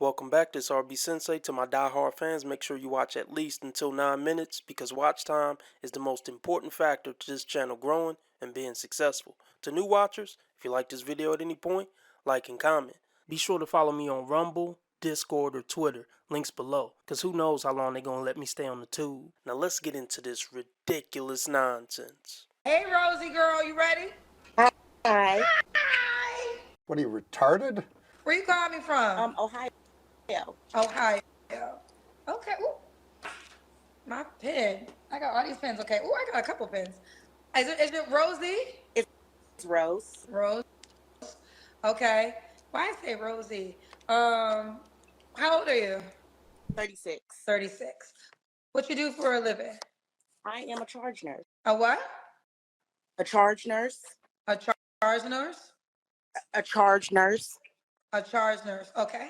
Welcome back, this RB Sensei. To my die-hard fans, make sure you watch at least until 9 minutes because watch time is the most important factor to this channel growing and being successful. To new watchers, if you like this video at any point, like and comment. Be sure to follow me on Rumble, Discord, or Twitter, links below, because who knows how long they're going to let me stay on the tube. Now let's get into this ridiculous nonsense. Hey Rosie girl, you ready? Hi. Hi! What are you, retarded? Where you calling me from? Ohio. Ohio. Okay, ooh. My pen. I got all these pens. Okay, ooh, I got a couple pens. Is it Rosie? It's Rose. Rose. Okay. Why I say Rosie? How old are you? 36. 36. What you do for a living? I am a charge nurse. A what? A charge nurse. A charge nurse? A charge nurse. A charge nurse. Okay.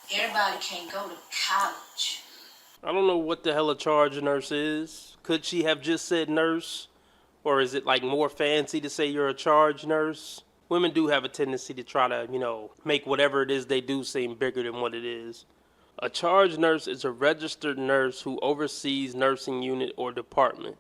Everybody can't go to college. I don't know what the hell a charge nurse is. Could she have just said nurse? Or is it like more fancy to say you're a charge nurse? Women do have a tendency to try to, make whatever it is they do seem bigger than what it is. A charge nurse is a registered nurse who oversees nursing unit or department.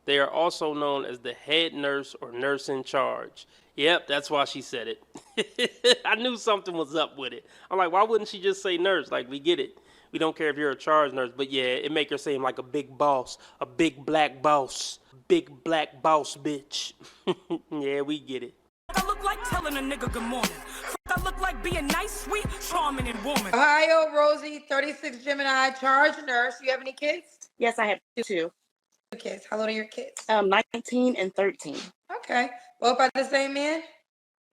They are also known as the head nurse or nurse in charge. Yep, that's why she said it. I knew something was up with it. I'm like, why wouldn't she just say nurse? Like, we get it. We don't care if you're a charge nurse, but yeah, it make her seem like a big boss, a big black boss, big black boss bitch. Yeah, we get it. I look like telling a nigga good morning. I look like being nice, sweet, charming, and woman. Ohio, Rosie, 36 Gemini, charge nurse. You have any kids? Yes, I have two. Kids. How old are your kids? 19 and 13. Okay. Both by the same man?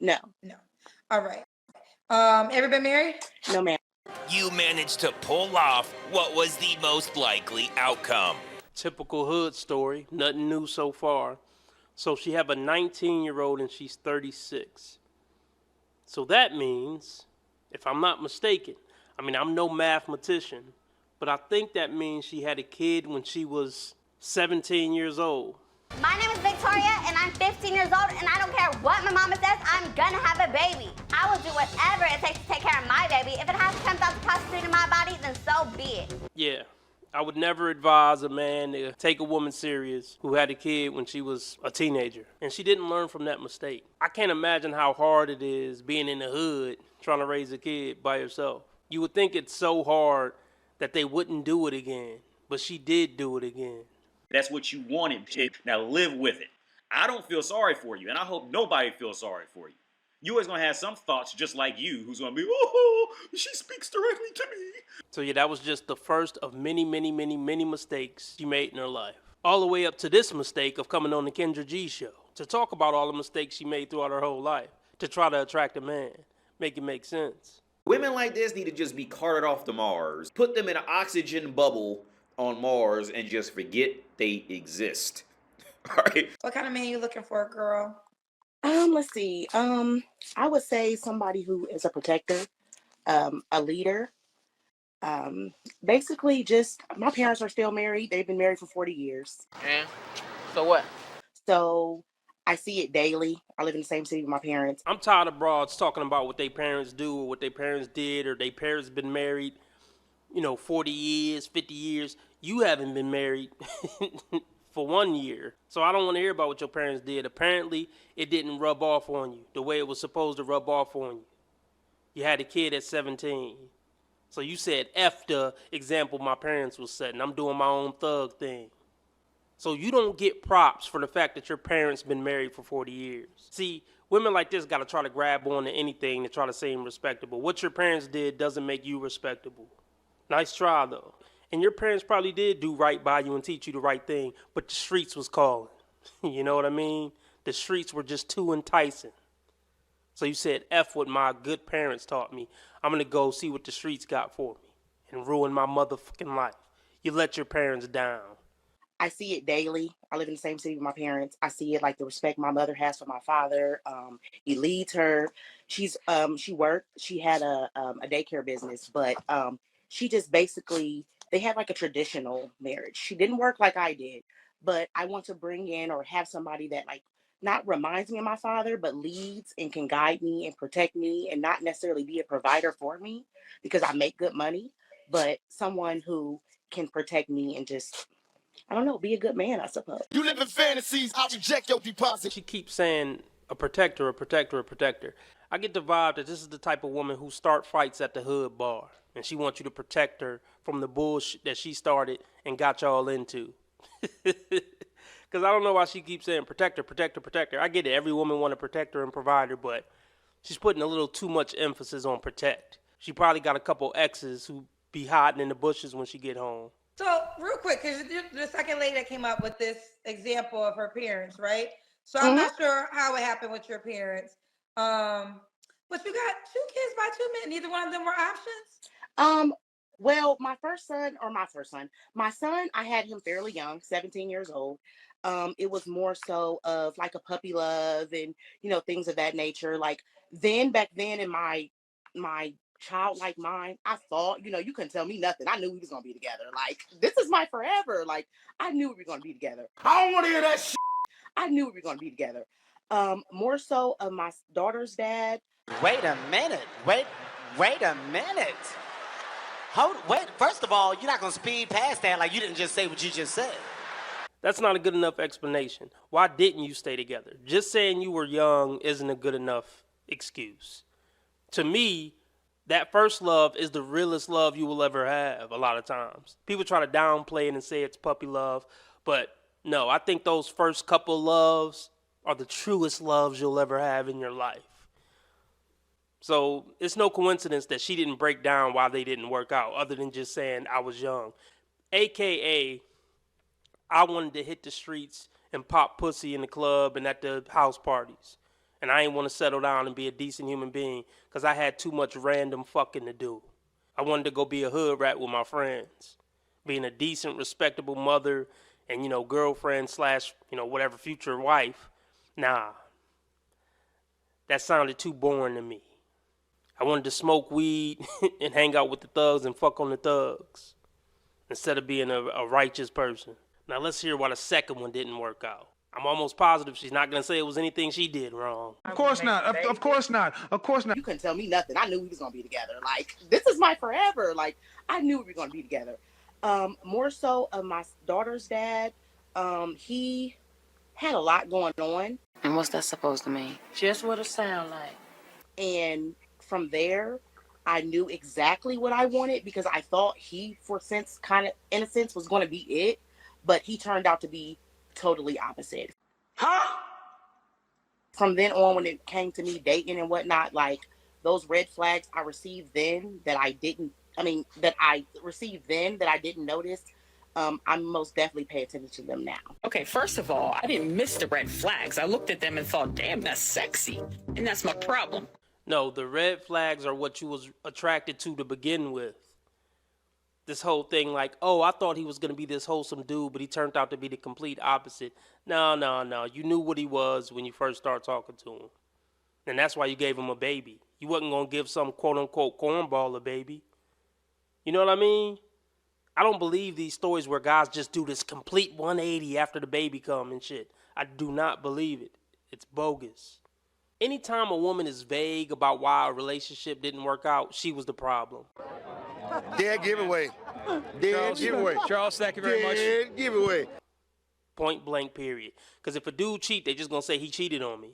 No. No. All right. Ever been married? No, ma'am. You managed to pull off what was the most likely outcome. Typical hood story. Nothing new so far. So she have a 19-year-old and she's 36. So that means, if I'm not mistaken, I'm no mathematician, but I think that means she had a kid when she was 17 years old. My name is Victoria, and I'm 15 years old, and I don't care what my mama says, I'm gonna have a baby. I will do whatever it takes to take care of my baby. If it has to come out the prostitute in my body, then so be it. Yeah, I would never advise a man to take a woman serious who had a kid when she was a teenager, and she didn't learn from that mistake. I can't imagine how hard it is being in the hood trying to raise a kid by yourself. You would think it's so hard that they wouldn't do it again, but she did do it again. That's what you wanted, kid. Now live with it. I don't feel sorry for you, and I hope nobody feels sorry for you. You always gonna have some thoughts just like you, who's gonna be, oh, she speaks directly to me. So yeah, that was just the first of many mistakes she made in her life. All the way up to this mistake of coming on the Kendra G show to talk about all the mistakes she made throughout her whole life to try to attract a man. Make it make sense. Women like this need to just be carted off to Mars. Put them in an oxygen bubble on Mars and just forget they exist. All right. What kind of man you looking for, girl? Let's see. I would say somebody who is a protector, a leader. Basically just, my parents are still married. They've been married for 40 years. And so what? So I see it daily. I live in the same city with my parents. I'm tired of broads talking about what their parents do or what their parents did or their parents been married, 40 years, 50 years. You haven't been married for 1 year. So I don't want to hear about what your parents did. Apparently, it didn't rub off on you the way it was supposed to rub off on you. You had a kid at 17. So you said F the example my parents was setting. I'm doing my own thug thing. So you don't get props for the fact that your parents been married for 40 years. See, women like this got to try to grab on to anything to try to seem respectable. What your parents did doesn't make you respectable. Nice try, though. And your parents probably did do right by you and teach you the right thing, but the streets was calling. You know what I mean? The streets were just too enticing. So you said, F what my good parents taught me. I'm going to go see what the streets got for me and ruin my motherfucking life. You let your parents down. I see it daily. I live in the same city with my parents. I see it like the respect my mother has for my father. He leads her. She worked. She had a daycare business, but she just basically, they had like a traditional marriage. She didn't work like I did, but I want to bring in or have somebody that like not reminds me of my father, but leads and can guide me and protect me and not necessarily be a provider for me because I make good money, but someone who can protect me and just, I don't know, be a good man, I suppose. You live in fantasies, I reject your deposit. She keeps saying a protector, a protector, a protector. I get the vibe that this is the type of woman who start fights at the hood bar, and she wants you to protect her from the bullshit that she started and got y'all into. Because I don't know why she keeps saying protector, protector, protector. I get it. Every woman want to protect her and provide her, but she's putting a little too much emphasis on protect. She probably got a couple exes who be hiding in the bushes when she get home. So real quick, because the second lady that came up with this example of her parents, right? So I'm not sure how it happened with your parents. But you got 2 kids by 2 men. Neither one of them were options? Well, my son, I had him fairly young, 17 years old. It was more so of like a puppy love and, things of that nature. Like back then in my childlike mind, I thought, you couldn't tell me nothing. I knew we was gonna be together. Like, this is my forever. Like, I knew we were gonna be together. I don't want to hear that shit. I knew we were gonna be together. More so of my daughter's dad. Wait a minute. Wait a minute. Wait, first of all, you're not gonna speed past that like you didn't just say what you just said. That's not a good enough explanation. Why didn't you stay together? Just saying you were young isn't a good enough excuse. To me, that first love is the realest love you will ever have a lot of times. People try to downplay it and say it's puppy love, but no, I think those first couple loves are the truest loves you'll ever have in your life. So it's no coincidence that she didn't break down why they didn't work out other than just saying I was young. AKA, I wanted to hit the streets and pop pussy in the club and at the house parties. And I ain't want to settle down and be a decent human being because I had too much random fucking to do. I wanted to go be a hood rat with my friends. Being a decent, respectable mother and, girlfriend slash, whatever, future wife. Nah. That sounded too boring to me. I wanted to smoke weed and hang out with the thugs and fuck on the thugs instead of being a righteous person. Now let's hear why the second one didn't work out. I'm almost positive she's not going to say it was anything she did wrong. Of course not. Of course not. Of course not. You couldn't tell me nothing. I knew we was going to be together. Like, this is my forever. Like, I knew we were going to be together. More so of my daughter's dad, he had a lot going on. And what's that supposed to mean? Just what it sound like. And from there, I knew exactly what I wanted because I thought he, in a sense, was going to be it. But he turned out to be totally opposite. Huh? From then on, when it came to me dating and whatnot, like those red flags I received then that I didn't notice, I most definitely pay attention to them now. Okay, first of all, I didn't miss the red flags. I looked at them and thought, damn, that's sexy. And that's my problem. No, the red flags are what you was attracted to begin with. This whole thing like, oh, I thought he was going to be this wholesome dude, but he turned out to be the complete opposite. No. You knew what he was when you first started talking to him. And that's why you gave him a baby. You wasn't going to give some quote-unquote cornball a baby. You know what I mean? I don't believe these stories where guys just do this complete 180 after the baby come and shit. I do not believe it. It's bogus. Anytime a woman is vague about why a relationship didn't work out, she was the problem. Dead giveaway. Dead giveaway. Charles, thank you very much. Dead giveaway. Point blank, period. Because if a dude cheat, they just going to say he cheated on me.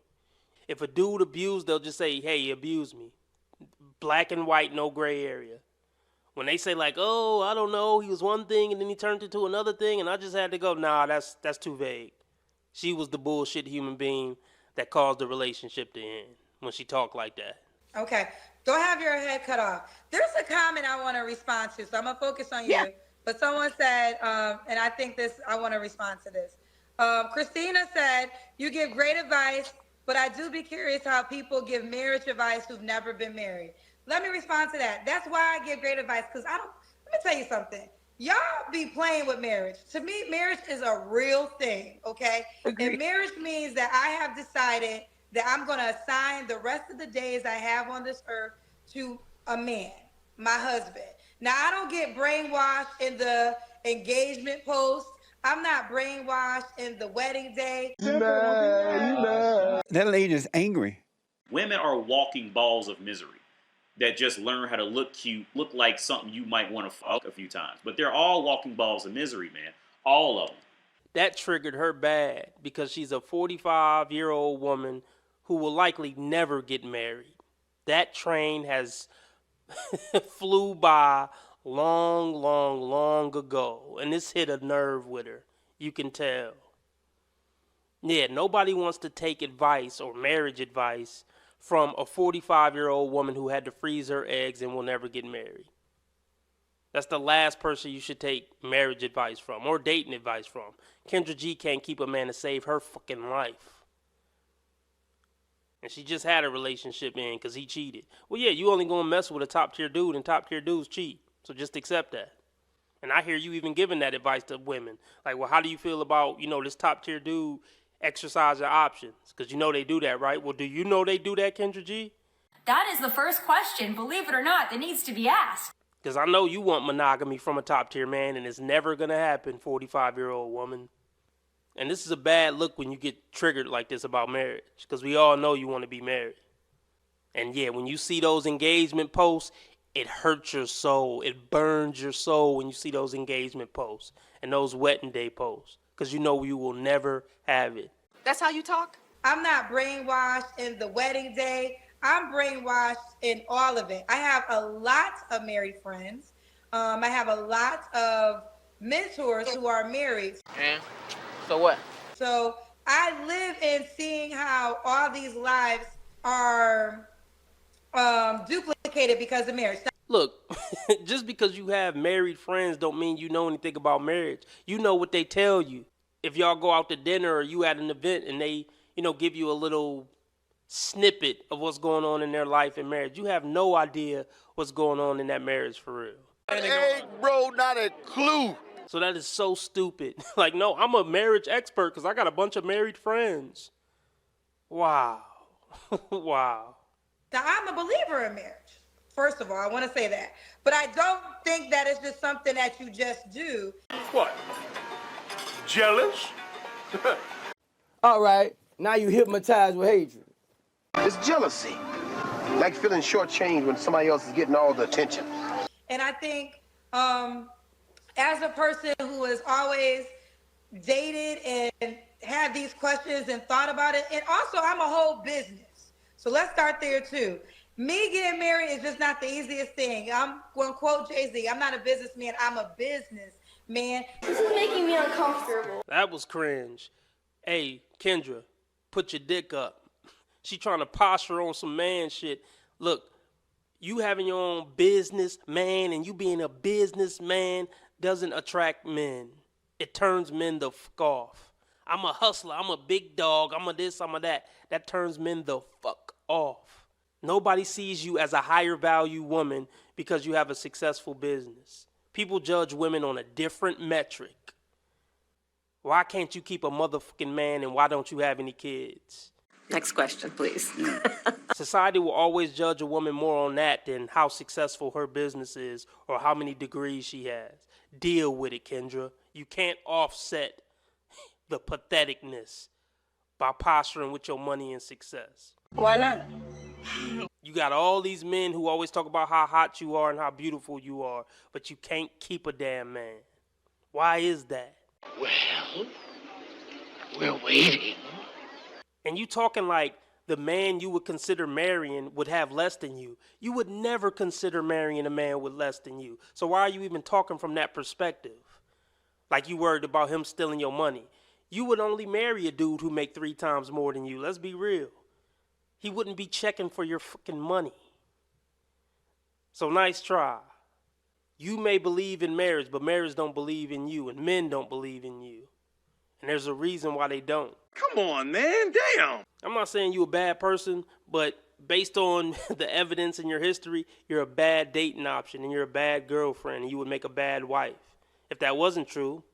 If a dude abused, they'll just say, hey, he abused me. Black and white, no gray area. When they say like, oh, I don't know, he was one thing and then he turned into another thing and I just had to go, nah, that's too vague. She was the bullshit human being that caused the relationship to end when she talked like that. Okay. Don't have your head cut off. There's a comment I want to respond to, so I'm going to focus on you. Yeah. But someone said, and I think I want to respond to this. Christina said, you give great advice, but I do be curious how people give marriage advice who've never been married. Let me respond to that. That's why I give great advice, because let me tell you something. Y'all be playing with marriage. To me, marriage is a real thing, okay? Agreed. And marriage means that I have decided that I'm going to assign the rest of the days I have on this earth to a man, my husband. Now, I don't get brainwashed in the engagement post. I'm not brainwashed in the wedding day. That lady is angry. Women are walking balls of misery that just learn how to look cute, look like something you might want to fuck a few times. But they're all walking balls of misery, man. All of them. That triggered her bad because she's a 45-year-old woman who will likely never get married. That train has flew by long ago, and this hit a nerve with her. You can tell. Yeah, nobody wants to take advice or marriage advice from a 45-year-old woman who had to freeze her eggs and will never get married. That's the last person you should take marriage advice from or dating advice from. Kendra G can't keep a man to save her fucking life. And she just had a relationship in because he cheated. Well, yeah, you only gonna mess with a top tier dude, and top tier dudes cheat. So just accept that. And I hear you even giving that advice to women. Like, well, how do you feel about, this top tier dude exercising options? Because you know they do that, right? Well, do you know they do that, Kendra G? That is the first question, believe it or not, that needs to be asked. Because I know you want monogamy from a top tier man, and it's never going to happen, 45-year-old woman. And this is a bad look when you get triggered like this about marriage, because we all know you want to be married. And yeah, when you see those engagement posts, it hurts your soul. It burns your soul when you see those engagement posts and those wedding day posts, because you know you will never have it. That's how you talk? I'm not brainwashed in the wedding day. I'm brainwashed in all of it. I have a lot of married friends. I have a lot of mentors who are married. And so what? So I live in seeing how all these lives are duplicated because of marriage. Look, just because you have married friends don't mean you know anything about marriage. You know what they tell you. If y'all go out to dinner or you at an event and they, give you a little snippet of what's going on in their life and marriage, you have no idea what's going on in that marriage for real. Hey, bro, not a clue. So that is so stupid. Like, no, I'm a marriage expert because I got a bunch of married friends. Wow. Wow. Now, I'm a believer in marriage. First of all, I want to say that. But I don't think that it's just something that you just do. What? Jealous? All right, now you hypnotized with hatred. It's jealousy. Like feeling shortchanged when somebody else is getting all the attention. And I think as a person who has always dated and had these questions and thought about it, and also I'm a whole business. So let's start there too. Me getting married is just not the easiest thing. I'm going to quote Jay-Z, I'm not a businessman, I'm a businessman. This is making me uncomfortable. That was cringe. Hey, Kendra, put your dick up. She trying to posture on some man shit. Look, you having your own business, man, and you being a businessman doesn't attract men. It turns men the fuck off. I'm a hustler, I'm a big dog, I'm a this, I'm a that. That turns men the fuck off. Nobody sees you as a higher value woman because you have a successful business. People judge women on a different metric. Why can't you keep a motherfucking man and why don't you have any kids? Next question, please. Society will always judge a woman more on that than how successful her business is or how many degrees she has. Deal with it, Kendra. You can't offset the patheticness by posturing with your money and success. Why not? You got all these men who always talk about how hot you are and how beautiful you are, but you can't keep a damn man. Why is that? Well, we're waiting. And you talking like the man you would consider marrying would have less than you. You would never consider marrying a man with less than you. So why are you even talking from that perspective? Like you worried about him stealing your money. You would only marry a dude who make 3 times more than you. Let's be real. He wouldn't be checking for your fucking money. So nice try. You may believe in marriage, but marriage don't believe in you, and men don't believe in you. And there's a reason why they don't. Come on, man. Damn. I'm not saying you're a bad person, but based on the evidence in your history, you're a bad dating option, and you're a bad girlfriend, and you would make a bad wife. If that wasn't true,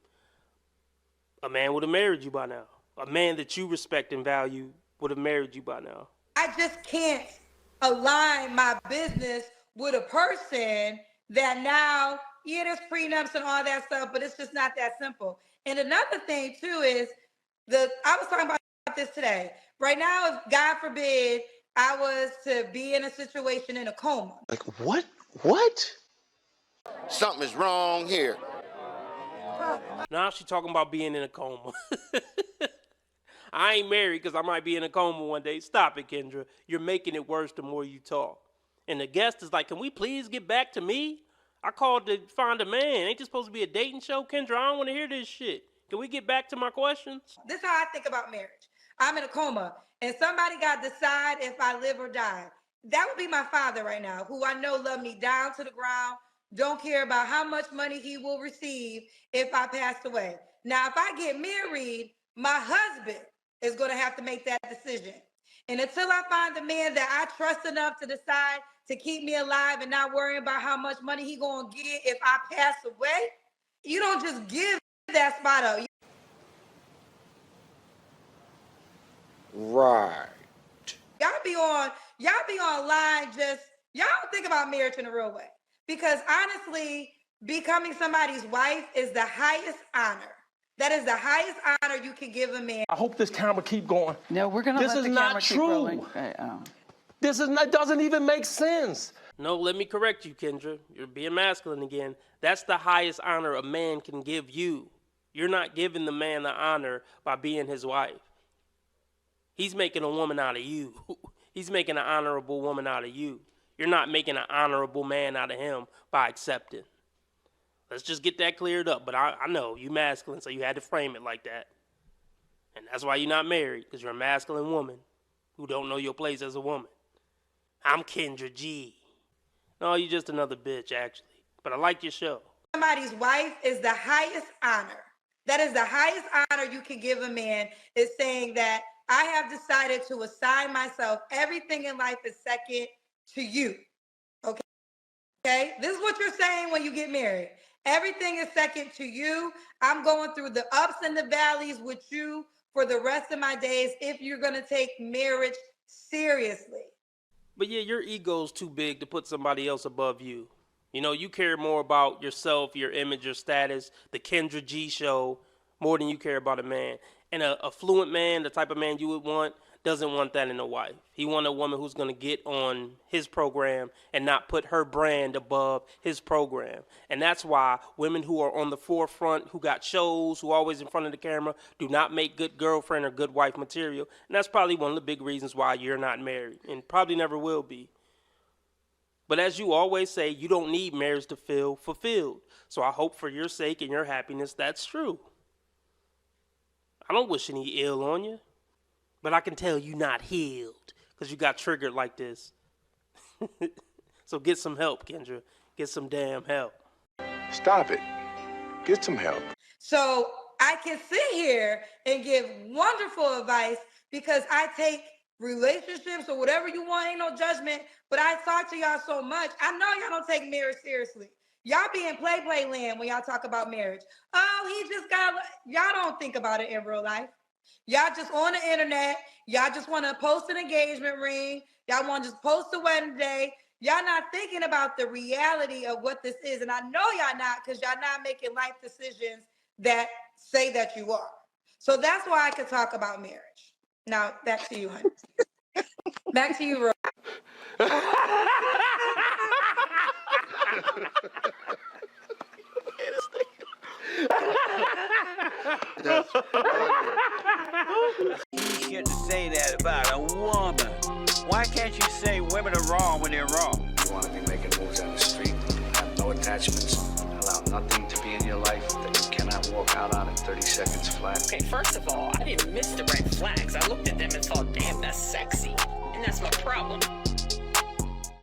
a man would have married you by now. A man that you respect and value would have married you by now. I just can't align my business with a person that now, yeah, there's prenups and all that stuff, but it's just not that simple. And another thing too is I was talking about this today. Right now, if God forbid I was to be in a situation in a coma. Like, what? What? Something is wrong here. Now she's talking about being in a coma. I ain't married because I might be in a coma one day. Stop it, Kendra. You're making it worse the more you talk. And the guest is like, can we please get back to me? I called to find a man. Ain't this supposed to be a dating show? Kendra, I don't want to hear this shit. Can we get back to my questions? This is how I think about marriage. I'm in a coma, and somebody got to decide if I live or die. That would be my father right now, who I know loved me down to the ground, don't care about how much money he will receive if I passed away. Now, if I get married, my husband is going to have to make that decision. And until I find the man that I trust enough to decide to keep me alive and not worrying about how much money he going to get if I pass away, you don't just give that spot up. Right. Y'all be online y'all don't think about marriage in a real way. Because honestly, becoming somebody's wife is the highest honor. That is the highest honor you can give a man. I hope this camera keep going. No, we're gonna This let is the not camera keep true. rolling. This is not, doesn't even make sense. No, let me correct you, Kendra. You're being masculine again. That's the highest honor a man can give you. You're not giving the man the honor by being his wife. He's making a woman out of you. He's making an honorable woman out of you. You're not making an honorable man out of him by accepting. Let's just get that cleared up. But I know you masculine, so you had to frame it like that. And that's why you're not married, because you're a masculine woman who don't know your place as a woman. I'm Kendra G. No, you're just another bitch, actually. But I like your show. Somebody's wife is the highest honor. That is the highest honor you can give a man, is saying that I have decided to assign myself everything in life is second to you. Okay? This is what you're saying when you get married. Everything is second to you. I'm going through the ups and the valleys with you for the rest of my days if you're going to take marriage seriously. But yeah, your ego's too big to put somebody else above you. You know, you care more about yourself, your image, your status, the Kendra G show, more than you care about a man. And a affluent man, the type of man you would want, doesn't want that in a wife. He wants a woman who's going to get on his program and not put her brand above his program. And that's why women who are on the forefront, who got shows, who are always in front of the camera, do not make good girlfriend or good wife material. And that's probably one of the big reasons why you're not married and probably never will be. But as you always say, you don't need marriage to feel fulfilled. So I hope for your sake and your happiness that's true. I don't wish any ill on you. But I can tell you not healed because you got triggered like this. So get some help, Kendra. Get some damn help. Stop it. Get some help. So I can sit here and give wonderful advice because I take relationships or whatever you want, ain't no judgment, but I talk to y'all so much. I know y'all don't take marriage seriously. Y'all be in play land when y'all talk about marriage. Oh, he just got, y'all don't think about it in real life. Y'all just on the internet. Y'all just want to post an engagement ring. Y'all want to just post a wedding day. Y'all not thinking about the reality of what this is. And I know y'all not, because y'all not making life decisions that say that you are. So that's why I could talk about marriage. Now, back to you, honey. Back to you, Rosie. You get to say that about a woman. Why can't you say women are wrong when they're wrong? You want to be making moves on the street, have no attachments, allow nothing to be in your life that you cannot walk out on in 30 seconds flat. Okay, first of all, I didn't miss the red flags. I looked at them and thought, damn, that's